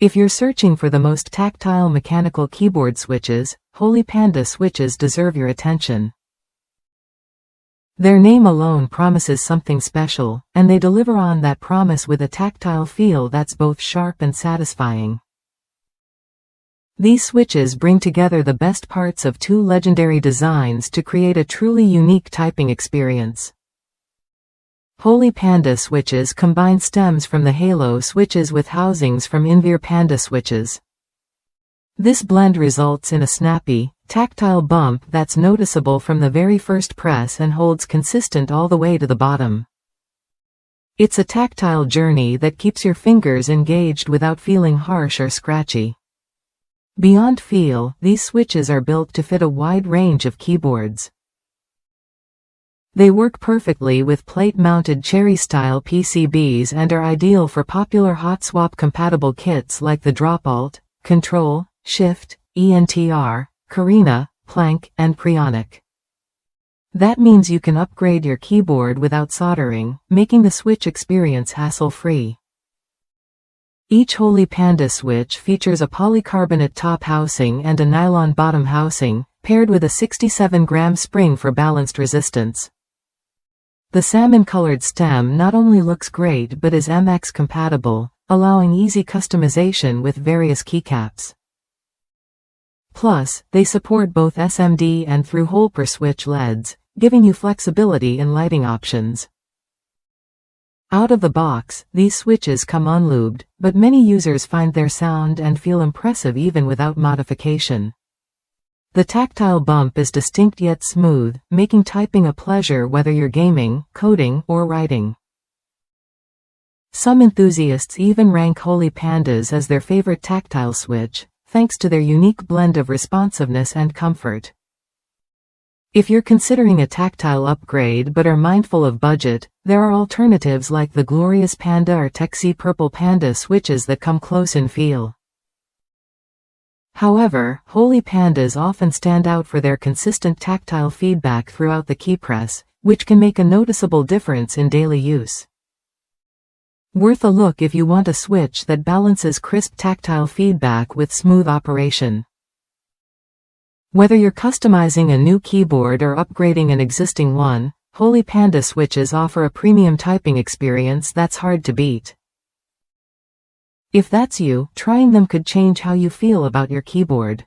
If you're searching for the most tactile mechanical keyboard switches, Holy Panda switches deserve your attention. Their name alone promises something special, and they deliver on that promise with a tactile feel that's both sharp and satisfying. These switches bring together the best parts of two legendary designs to create a truly unique typing experience. Holy Panda switches combine stems from the Halo switches with housings from Invyr Panda switches. This blend results in a snappy, tactile bump that's noticeable from the very first press and holds consistent all the way to the bottom. It's a tactile journey that keeps your fingers engaged without feeling harsh or scratchy. Beyond feel, these switches are built to fit a wide range of keyboards. They work perfectly with plate-mounted Cherry-style PCBs and are ideal for popular hot swap compatible kits like the Drop Alt, Control, Shift, ENTR, Carina, Planck, and Preonic. That means you can upgrade your keyboard without soldering, making the switch experience hassle-free. Each Holy Panda switch features a polycarbonate top housing and a nylon bottom housing, paired with a 67-gram spring for balanced resistance. The salmon-colored stem not only looks great but is MX compatible, allowing easy customization with various keycaps. Plus, they support both SMD and through-hole per switch LEDs, giving you flexibility in lighting options. Out of the box, these switches come unlubed, but many users find their sound and feel impressive even without modification. The tactile bump is distinct yet smooth, making typing a pleasure whether you're gaming, coding, or writing. Some enthusiasts even rank Holy Pandas as their favorite tactile switch, thanks to their unique blend of responsiveness and comfort. If you're considering a tactile upgrade but are mindful of budget, there are alternatives like the Glorious Panda or Texy Purple Panda switches that come close in feel. However, Holy Pandas often stand out for their consistent tactile feedback throughout the keypress, which can make a noticeable difference in daily use. Worth a look if you want a switch that balances crisp tactile feedback with smooth operation. Whether you're customizing a new keyboard or upgrading an existing one, Holy Panda switches offer a premium typing experience that's hard to beat. If that's you, trying them could change how you feel about your keyboard.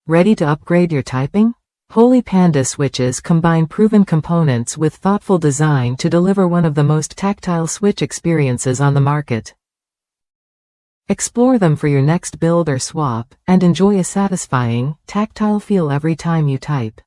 Ready to upgrade your typing? Holy Panda switches combine proven components with thoughtful design to deliver one of the most tactile switch experiences on the market. Explore them for your next build or swap, and enjoy a satisfying, tactile feel every time you type.